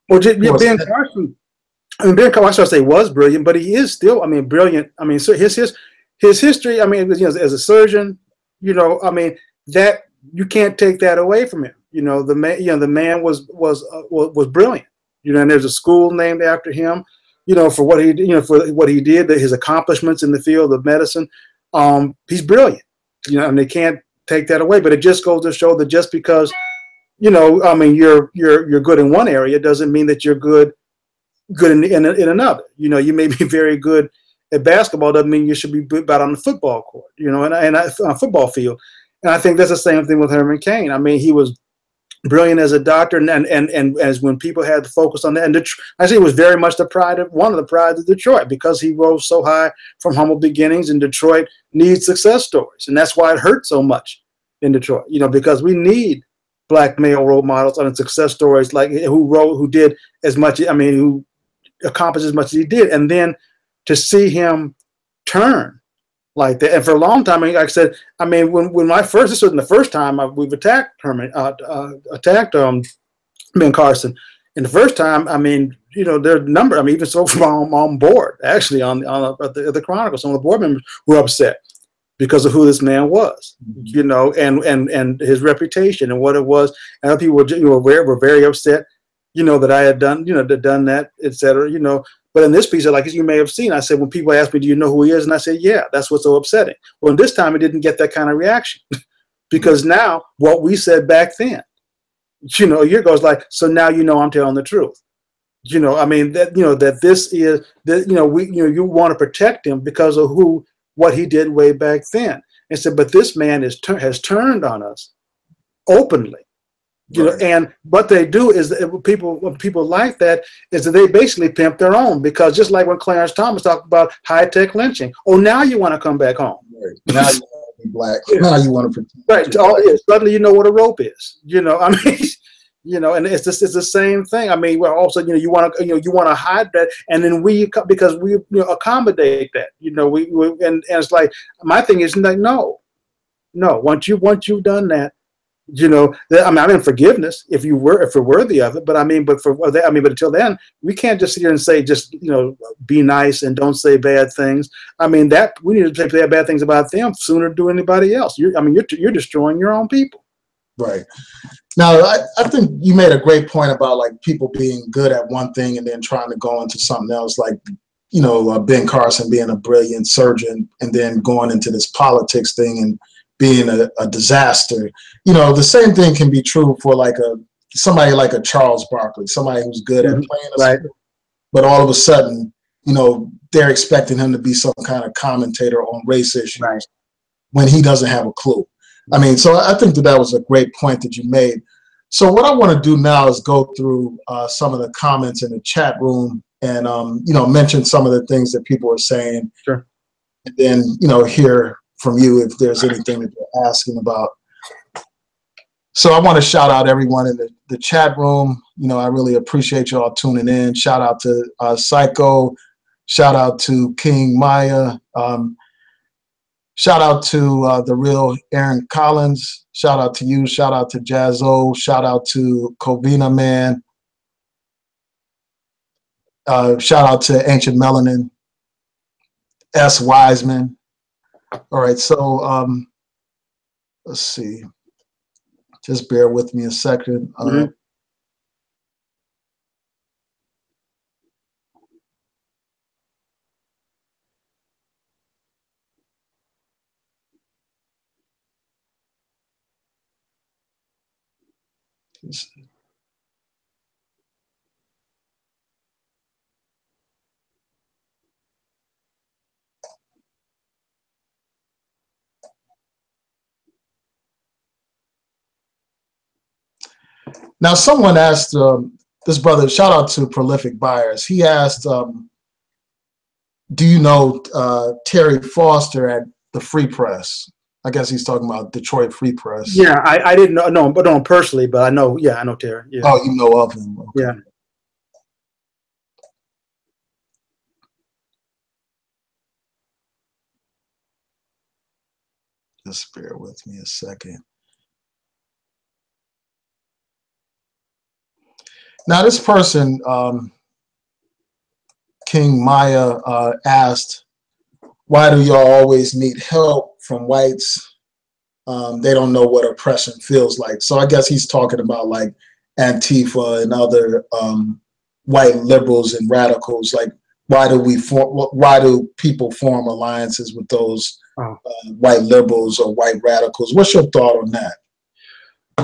Well, Ben Carson. I mean, Ben Carson, I should say, was brilliant, but he is still, brilliant. I mean, so his history. I mean, as a surgeon, I mean, that you can't take that away from him. The man was brilliant. And there's a school named after him. For what he did, his accomplishments in the field of medicine. He's brilliant. And they can't take that away. But it just goes to show that just because, you're good in one area doesn't mean that you're good in another. You may be very good at basketball, doesn't mean you should be bad on the football court. And on a football field. And I think that's the same thing with Herman Cain. I mean, he was brilliant as a doctor, and as when people had to focus on that, and I think it was very much one of the prides of Detroit because he rose so high from humble beginnings. And Detroit needs success stories, and that's why it hurt so much in Detroit. Because we need black male role models and success stories like who did as much. I mean, who accomplished as much as he did, and then to see him turn like that. And for a long time, like I said, I mean, this wasn't the first time we've attacked Herman, Ben Carson. And the first time, I mean, there's a number. I mean, even so from on board, actually, at the Chronicle, some of the board members were upset because of who this man was, and his reputation and what it was. And other people were very upset, that I had done that, et cetera, But in this piece, like you may have seen, I said, when people ask me, do you know who he is? And I said, yeah, that's what's so upsetting. Well, this time it didn't get that kind of reaction because now what we said back then, a year ago is like, so now I'm telling the truth. I mean, that this is, that, you want to protect him because of what he did way back then. And said, but this man has turned on us openly. And what they do is that people like that is that they basically pimp their own, because just like when Clarence Thomas talked about high-tech lynching, now you want to come back home. Right. Now you want to be black. Now you want to protect. Right. Suddenly you know what a rope is. I mean, and it's the same thing. I mean, also, you want to hide that, and then because we accommodate that. And it's like, my thing is like, no. Once you've done that, You know, I mean, I'm in forgiveness if we're worthy of it. But I mean, but until then, we can't just sit here and say, just, you know, be nice and don't say bad things. I mean, that we need to say bad things about them sooner than do anybody else. You're destroying your own people. Right. Now, I think you made a great point about like people being good at one thing and then trying to go into something else, like, you know, Ben Carson being a brilliant surgeon and then going into this politics thing and being a disaster. You know, the same thing can be true for like somebody like a Charles Barkley, somebody who's good at playing a sport, but all of a sudden, you know, they're expecting him to be some kind of commentator on race issues when he doesn't have a clue. I mean, so I think that was a great point that you made. So what I want to do now is go through some of the comments in the chat room and, you know, mention some of the things that people are saying. Sure. And then, you know, hear from you if there's anything that you're asking about. So I want to shout out everyone in the chat room. You know, I really appreciate you all tuning in. Shout out to Psycho. Shout out to King Maya. Shout out to the real Aaron Collins. Shout out to you. Shout out to Jazzo. Shout out to Covina Man. Shout out to Ancient Melanin. S. Wiseman. All right, so let's see. Just bear with me a second. Now, someone asked this brother, shout out to Prolific Buyers. He asked, do you know Terry Foster at the Free Press? I guess he's talking about Detroit Free Press. Yeah, I didn't know, but don't personally, but I know. Yeah, I know Terry. Yeah. Oh, you know of him. Okay. Yeah. Just bear with me a second. Now, this person, King Maya, asked, why do y'all always need help from whites? They don't know what oppression feels like. So I guess he's talking about like Antifa and other white liberals and radicals. Like, why do people form alliances with those white liberals or white radicals? What's your thought on that?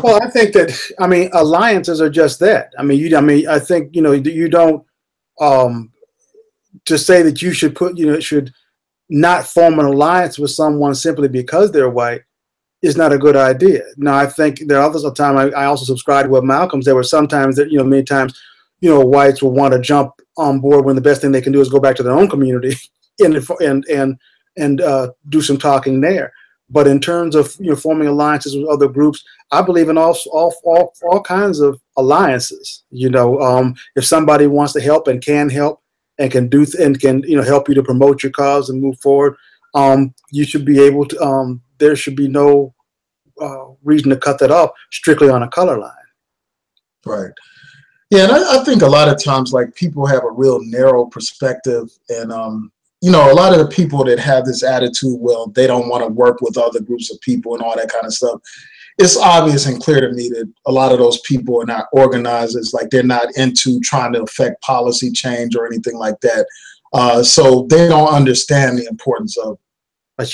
Well, I think that, I mean, alliances are just that. I mean, I think, you know, you don't, to say that you should not form an alliance with someone simply because they're white is not a good idea. Now, I think there are others of time, I also subscribe to what Malcolm said, where sometimes that, you know, many times, you know, whites will want to jump on board when the best thing they can do is go back to their own community and do some talking there. But in terms of, you know, forming alliances with other groups, I believe in all kinds of alliances. You know, if somebody wants to help and can help and can you know, help you to promote your cause and move forward, you should be able to. There should be no reason to cut that off strictly on a color line. Right. Yeah, and I think a lot of times, like, people have a real narrow perspective, and you know, a lot of the people that have this attitude, well, they don't want to work with other groups of people and all that kind of stuff. It's obvious and clear to me that a lot of those people are not organizers. Like, they're not into trying to affect policy change or anything like that. So they don't understand the importance of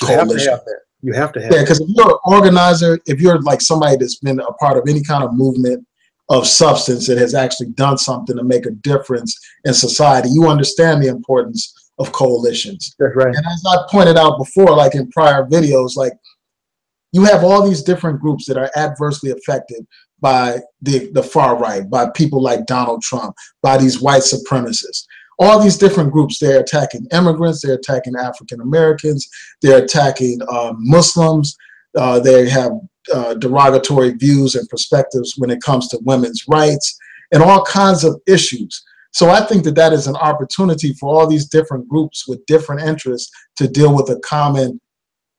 coalition. You have to have Yeah, because if you're an organizer, if you're like somebody that's been a part of any kind of movement of substance that has actually done something to make a difference in society, you understand the importance of coalitions. That's right. And as I pointed out before, like in prior videos, like, you have all these different groups that are adversely affected by the far right, by people like Donald Trump, by these white supremacists. All these different groups, they're attacking immigrants, they're attacking African Americans, they're attacking Muslims, they have derogatory views and perspectives when it comes to women's rights and all kinds of issues. So I think that that is an opportunity for all these different groups with different interests to deal with a common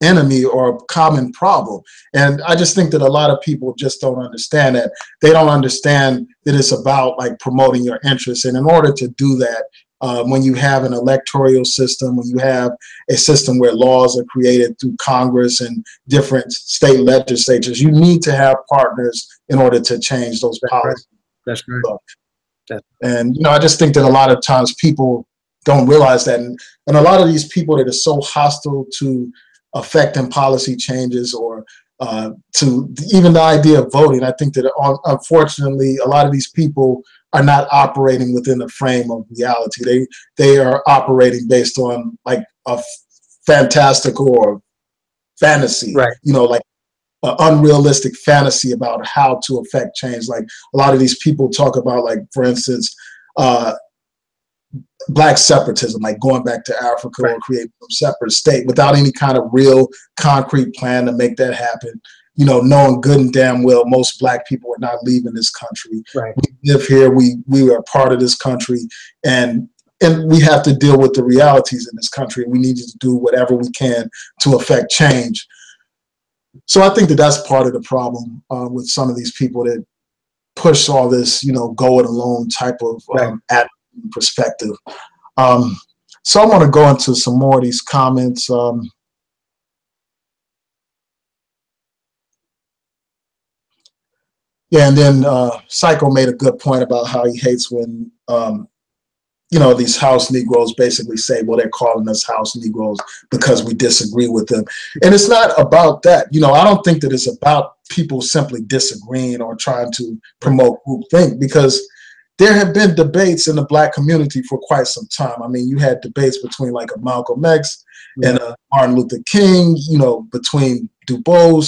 enemy or a common problem. And I just think that a lot of people just don't understand that. They don't understand that it's about like promoting your interests. And in order to do that, when you have an electoral system, when you have a system where laws are created through Congress and different state legislatures, you need to have partners in order to change those policies. That's right. And, you know, I just think that a lot of times people don't realize that. And a lot of these people that are so hostile to affecting policy changes or to even the idea of voting, I think that unfortunately a lot of these people are not operating within the frame of reality. They are operating based on like a fantastical or fantasy, right? You know, like an unrealistic fantasy about how to affect change. Like a lot of these people talk about, like, for instance, Black separatism, like going back to Africa or creating some separate state without any kind of real concrete plan to make that happen. You know, knowing good and damn well most Black people are not leaving this country. Right. We live here. We are part of this country, and we have to deal with the realities in this country. We need to do whatever we can to affect change. So I think that that's part of the problem with some of these people that push all this, you know, go it alone type of perspective. So I want to go into some more of these comments. Yeah, and then Psycho made a good point about how he hates when, you know, these house Negroes basically say, well, they're calling us house Negroes because we disagree with them. And it's not about that. You know, I don't think that it's about people simply disagreeing or trying to promote groupthink, because there have been debates in the Black community for quite some time. I mean, you had debates between like a Malcolm X and a Martin Luther King, you know, between Du Bois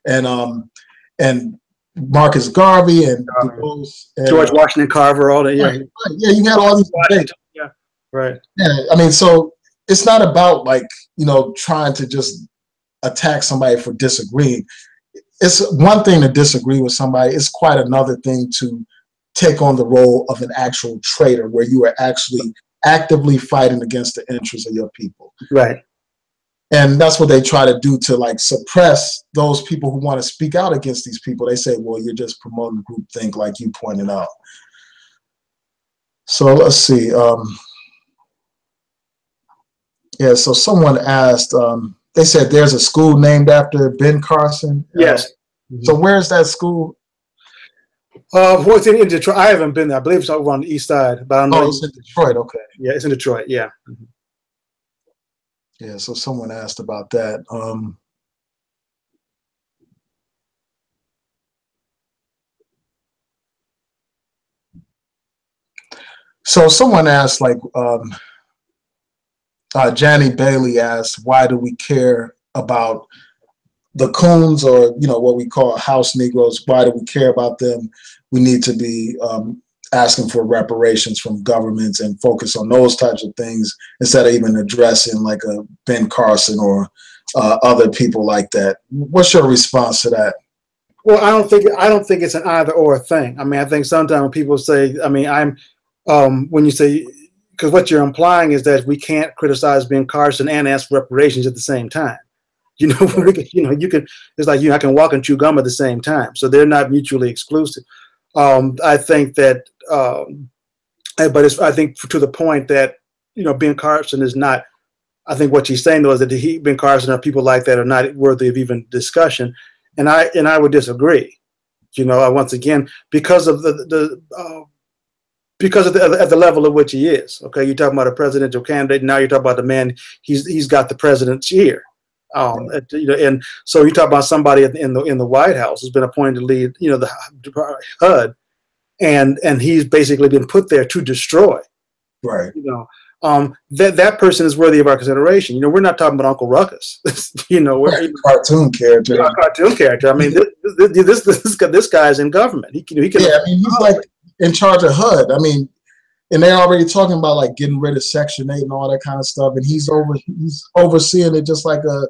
and Marcus Garvey and Du Bois and, George Washington Carver, all that. Yeah, yeah, you had all these debates. Yeah, right. Yeah, I mean, so it's not about like, you know, trying to just attack somebody for disagreeing. It's one thing to disagree with somebody. It's quite another thing to take on the role of an actual traitor, where you are actually actively fighting against the interests of your people. Right. And that's what they try to do to like suppress those people who want to speak out against these people. They say, well, you're just promoting groupthink, like you pointed out. So let's see. Yeah, so someone asked, they said there's a school named after Ben Carson. Yes. So where's that school? What's in Detroit? I haven't been there. I believe it's over on the east side. But Oh, it's in Detroit. Okay. Yeah, it's in Detroit. Yeah. Yeah, so someone asked about that. So someone asked, like, Janny Bailey asked, why do we care about the coons, or, you know, what we call house Negroes? Why do we care about them? We need to be asking for reparations from governments and focus on those types of things instead of even addressing like a Ben Carson or other people like that. What's your response to that? Well, I don't think it's an either or thing. I mean, I think sometimes when people say, I mean, when you say, because what you're implying is that we can't criticize Ben Carson and ask for reparations at the same time. You know, you can. It's like, I can walk and chew gum at the same time, so they're not mutually exclusive. I think that, but I think to the point that, you know, Ben Carson is not. I think what she's saying though is that Ben Carson or people like that are not worthy of even discussion, and I would disagree. You know, once again, because of because at the level at which he is. Okay, you're talking about a presidential candidate. Now you're talking about the man. He's got the president's ear. You know, and so you talk about somebody in the White House who's been appointed to lead, you know, the HUD, and he's basically been put there to destroy. Right. You know, that person is worthy of our consideration. You know, we're not talking about Uncle Ruckus. You know, we're cartoon character. A cartoon character. I mean, this guy's in government. He can. Yeah, I mean, he's like in charge of HUD. I mean, and they're already talking about like getting rid of Section 8 and all that kind of stuff, and he's overseeing it just like a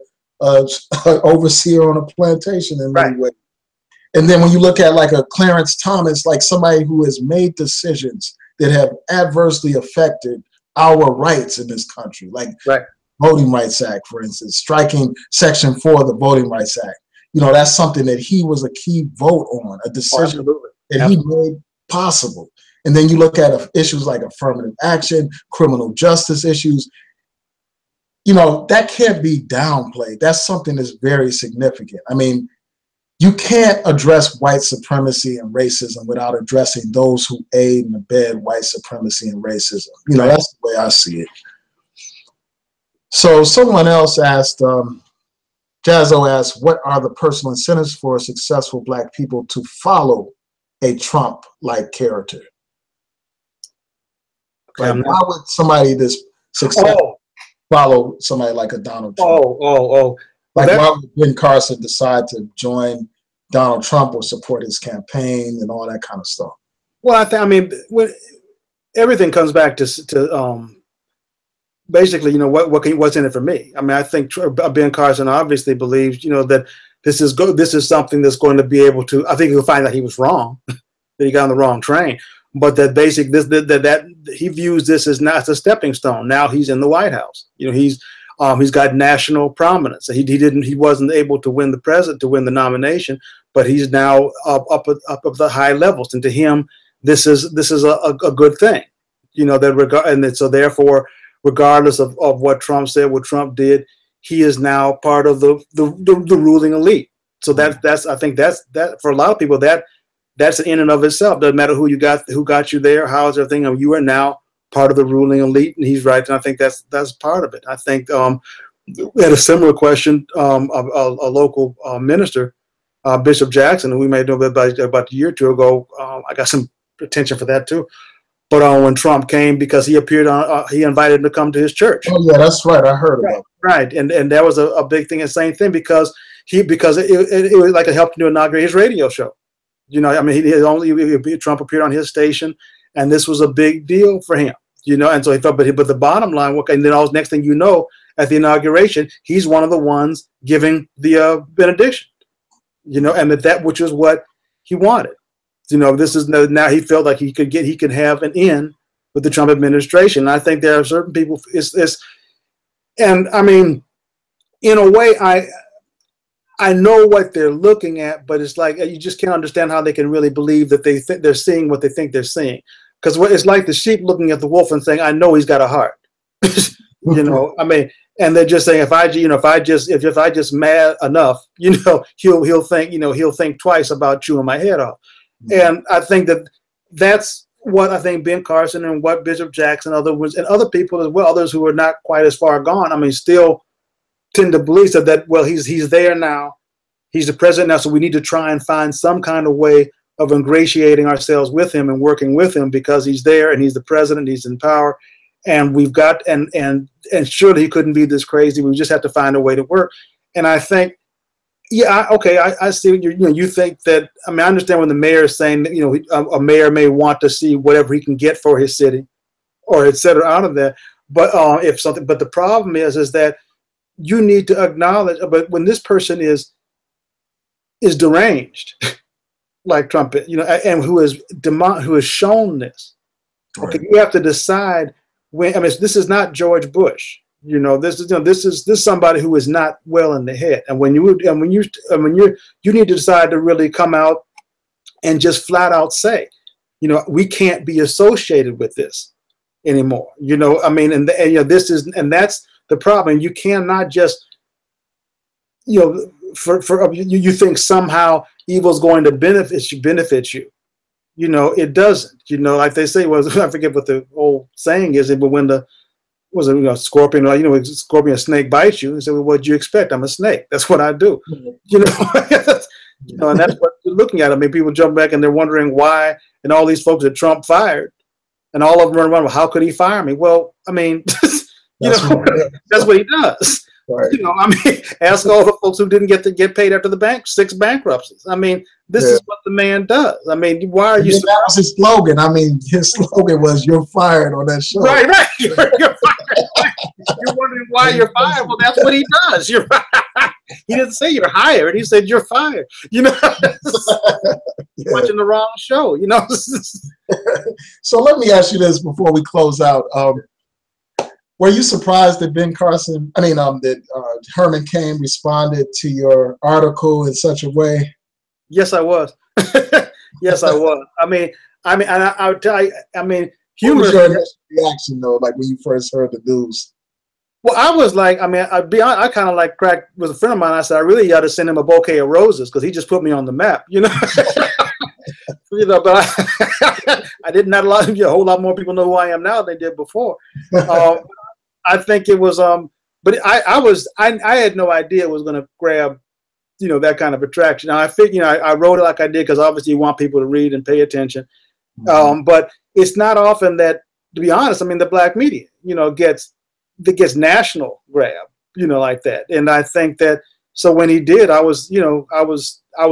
overseer on a plantation in many ways. And then when you look at like a Clarence Thomas, like somebody who has made decisions that have adversely affected our rights in this country, like Voting Rights Act, for instance, striking Section 4 of the Voting Rights Act. That's something that he was a key vote on, a decision that he made possible. And then you look at issues like affirmative action, criminal justice issues. That can't be downplayed. That's something that's very significant. I mean, you can't address white supremacy and racism without addressing those who aid and abet white supremacy and racism. That's the way I see it. So someone else asked, Jazzo asked, what are the personal incentives for successful Black people to follow a Trump-like character? Like, why would somebody this successful follow somebody like a Donald Trump? Like, why would Ben Carson decide to join Donald Trump or support his campaign and all that kind of stuff? Well, everything comes back to basically, what's in it for me. I mean, I think Ben Carson obviously believes, that this is something that's going to be able to. I think he'll find that he was wrong, that he got on the wrong train. But that he views this as not a stepping stone. Now he's in the White House. He's got national prominence. He wasn't able to win the nomination, but he's now up of the high levels. And to him, this is a good thing. So therefore, regardless of what Trump said, what Trump did, he is now part of the ruling elite. So I think that's for a lot of people that's in and of itself. Doesn't matter who got you there, how's everything. You are now part of the ruling elite, and he's right. And I think that's part of it. I think we had a similar question. A local minister, Bishop Jackson, who we made know about a year or two ago. I got some attention for that too. But when Trump came, because he appeared on, he invited him to come to his church. Oh yeah, that's right. I heard about it. Right, and that was a big thing. And same thing because it was like it helped him to inaugurate his radio show. Trump appeared on his station, and this was a big deal for him. And so he thought, but the bottom line, and then next thing you know, at the inauguration, he's one of the ones giving the benediction. And that which is what he wanted. This is now he felt like he could have an in with the Trump administration. And I think there are certain people. And I mean, in a way, I know what they're looking at, but it's like you just can't understand how they can really believe that they're seeing what they think they're seeing. Because it's like the sheep looking at the wolf and saying, "I know he's got a heart." I mean, and they're just saying, if I just mad enough, he'll think twice about chewing my head off. And I think that's what I think Ben Carson and what Bishop Jackson, other people as well, others who are not quite as far gone, I mean, still tend to believe that well, he's there now, he's the president now, so we need to try and find some kind of way of ingratiating ourselves with him and working with him because he's there and he's the president, he's in power, and we've got and surely he couldn't be this crazy. We just have to find a way to work. And I think, I see what you think that. I mean, I understand when the mayor is saying that a mayor may want to see whatever he can get for his city, or et cetera, out of that. But but the problem is that you need to acknowledge. But when this person is deranged, like Trump, and who has shown this, okay, you have to decide when. I mean, this is not George Bush. This is somebody who is not well in the head, and when you need to decide to really come out and just flat out say, we can't be associated with this anymore. I mean, and that's the problem. You cannot just, you think somehow evil's going to benefit you. It doesn't. Like they say, I forget what the old saying is, but when scorpion, scorpion or snake bites you, and say, well, what'd you expect? I'm a snake. That's what I do. And that's what you're looking at. I mean, people jump back and they're wondering why, and all these folks that Trump fired, and all of them run around, well, how could he fire me? Well, I mean, that's what he does. Right. I mean, ask all the folks who didn't get paid after the 6 bankruptcies. I mean, this is what the man does. I mean, why are you? That was his slogan. I mean, his slogan was "You're fired" on that show. Right. You're fired. You're wondering why you're fired. Well, that's what he does. He didn't say you're hired. He said you're fired. Watching the wrong show. So let me ask you this before we close out. Were you surprised that Ben Carson, that Herman Cain responded to your article in such a way? Yes, I was. Yes, I was. I'll tell you, What humor. was your initial reaction though, like when you first heard the news? Well, I was like, I'd be honest, I kind of like cracked with a friend of mine. I said, I really ought to send him a bouquet of roses because he just put me on the map, you know. But I did not a whole lot more people know who I am now than they did before. I think it was, but I had no idea it was going to grab, that kind of attraction. Now I think, I wrote it like I did because obviously you want people to read and pay attention. But it's not often that, to be honest, the black media, gets national grab, like that. And I think that, so when he did, I was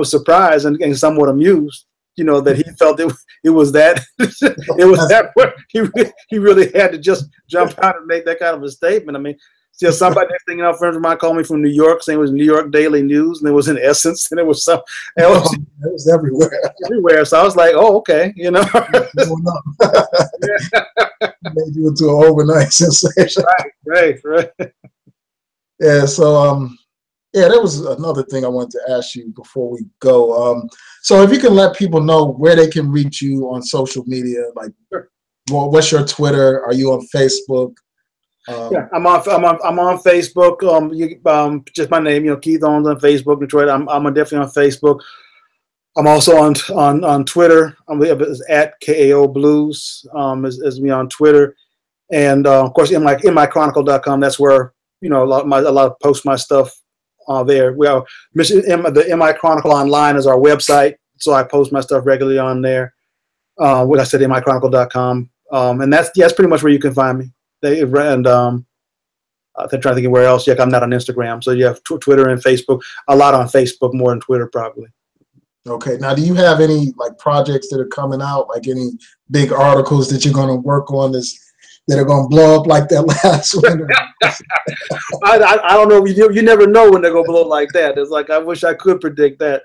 surprised and somewhat amused, that he felt it was that, it was that where he really had to just jump out and make that kind of a statement. Somebody, next thing you know, friends of mine called me from New York saying it was New York Daily News, and it was in Essence, and it was some. It was everywhere. Everywhere. So I was like, oh, okay, Made you into an overnight sensation. Right. Yeah. So, there was another thing I wanted to ask you before we go. So if you can let people know where they can reach you on social media, like, sure. Well, what's your Twitter? Are you on Facebook? Yeah, I'm on Facebook. Just my name, Keith Owens on Facebook, Detroit. I'm definitely on Facebook. I'm also on Twitter. I'm at KAO Blues. Is me on Twitter, and of course, MIChronicle.com. That's where a lot of post my stuff there. We are the MI Chronicle online is our website, so I post my stuff regularly on there. What I said, MIChronicle.com, and that's pretty much where you can find me. I'm trying to think of where else. Yeah, I'm not on Instagram. So you have Twitter and Facebook. A lot on Facebook, more than Twitter, probably. Okay. Now, do you have any like projects that are coming out, like any big articles that you're going to work on that are going to blow up like that last one? I don't know. You never know when they're going to blow like that. It's like I wish I could predict that.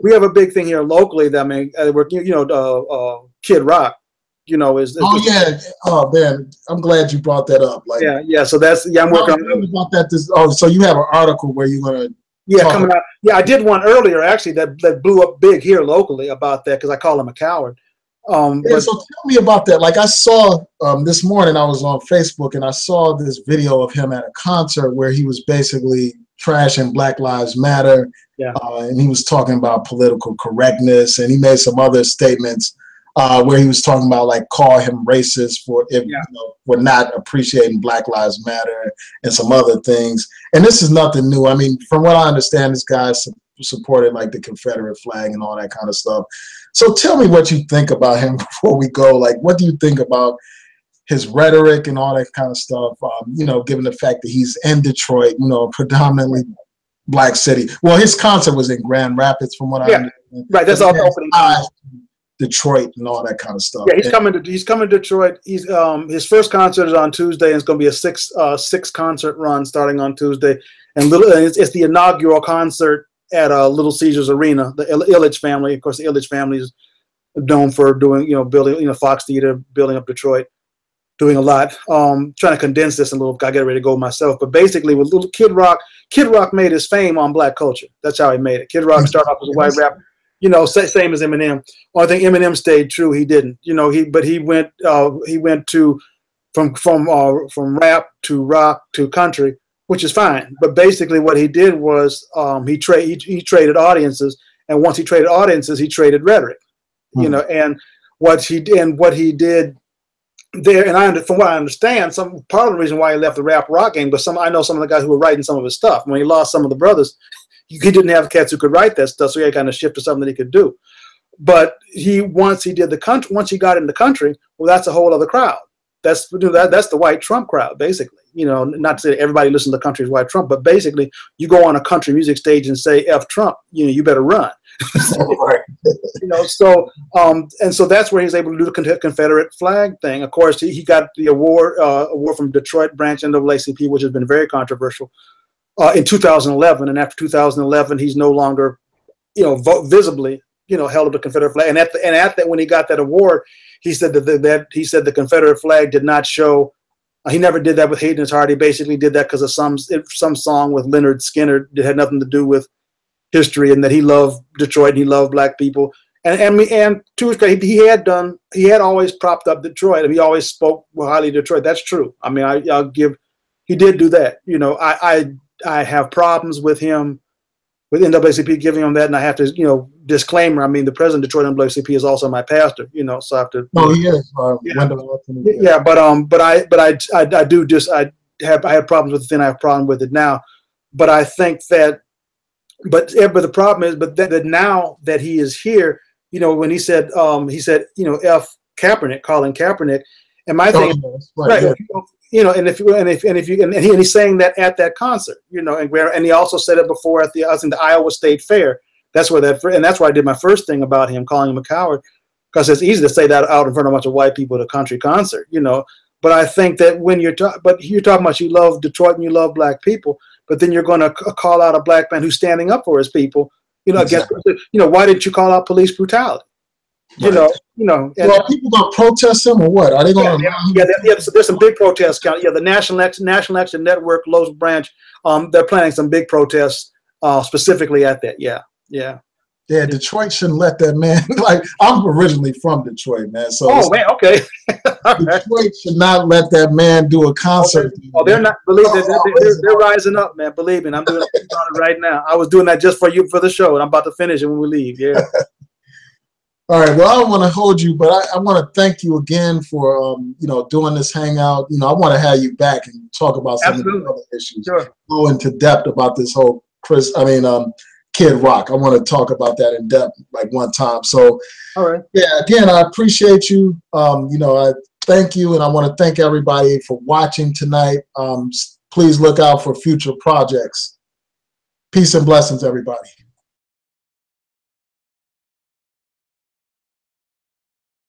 We have a big thing here locally that we're Kid Rock. Oh man, I'm glad you brought that up. Like, yeah. So I'm working on about that. So you have an article where you're gonna coming out. Yeah, I did one earlier actually that blew up big here locally about that because I call him a coward. So tell me about that. Like I saw this morning, I was on Facebook and I saw this video of him at a concert where he was basically trashing Black Lives Matter. Yeah, and he was talking about political correctness, and he made some other statements. Where he was talking about like call him racist for not appreciating Black Lives Matter and some other things. And this is nothing new. From what I understand, this guy supported like the Confederate flag and all that kind of stuff. So tell me what you think about him before we go. Like, what do you think about his rhetoric and all that kind of stuff? Given the fact that he's in Detroit, predominantly black city. Well, his concert was in Grand Rapids, from what I understand. Right. That's all the opening. Detroit and all that kind of stuff. Yeah, he's coming to Detroit. He's his first concert is on Tuesday, and it's going to be a six concert run starting on Tuesday. And it's the inaugural concert at Little Caesars Arena. The Ilitch family, of course, the Ilitch family is known for doing building Fox Theater, building up Detroit, doing a lot. Trying to condense this a little. I get ready to go myself, but basically with little Kid Rock made his fame on black culture. That's how he made it. Kid Rock started off as a white rapper. Same as Eminem. I think Eminem stayed true. He didn't. He went from rap to rock to country, which is fine. But basically, what he did was he traded audiences, and once he traded audiences, he traded rhetoric. And what he did there, and from what I understand, some part of the reason why he left the rap rock game, but I know some of the guys who were writing some of his stuff. When he lost some of the brothers, he didn't have cats who could write that stuff, so he had to kind of shift to something that he could do. But once he got in the country, well, that's a whole other crowd. That's the white Trump crowd, basically. Not to say everybody listens to country is white Trump, but basically, you go on a country music stage and say "F Trump," you better run. So that's where he's able to do the Confederate flag thing. Of course, he got the award from Detroit branch NAACP, which has been very controversial. In 2011, and after 2011, he's no longer, visibly, held up the Confederate flag. And at that, when he got that award, he said that the Confederate flag did not show He never did that with hate in his heart. He basically did that because of some song with Leonard Skinner that had nothing to do with history, and that he loved Detroit and he loved black people. And to his credit, he had always propped up Detroit, and he always spoke highly of Detroit. That's true. I mean, he did do that. You know, I have problems with him, with NAACP giving him that, and I have to, you know, disclaimer. I mean, the president of Detroit NAACP is also my pastor. You know, so I have to. Oh, he is. Yeah, but I do just I have problems with it, and I have problems with it now. But I think that, but the problem is, that now that he is here, you know, when he said, you know, F Kaepernick, Colin Kaepernick, and my thing, right, yeah. You know, and he's saying that at that concert, you know, and he also said it before at the Iowa State Fair. That's where that's why I did my first thing about him, calling him a coward, because it's easy to say that out in front of a bunch of white people at a country concert, you know. But I think that when you're talking about you love Detroit and you love black people, but then you're going to call out a black man who's standing up for his people, you know, exactly. Against, you know, why didn't you call out police brutality? You know. Well, people going to protest him or what? Are they going to? So there's some big protests. Yeah, the National Action Network, Los Branch, they're planning some big protests specifically at that. Yeah. Detroit shouldn't let that man. Like, I'm originally from Detroit, man. So man, okay. Detroit should not let that man do a concert. They're not. They're rising up, man. Believe me, I'm doing it right now. I was doing that just for you for the show, and I'm about to finish it when we leave. Yeah. All right. Well, I don't want to hold you, but I want to thank you again for you know, doing this hangout. You know, I want to have you back and talk about some of the other issues. Sure. Go into depth about this whole Kid Rock. I want to talk about that in depth like one time. So, all right. Yeah. Again, I appreciate you. You know, I thank you, and I want to thank everybody for watching tonight. Please look out for future projects. Peace and blessings, everybody.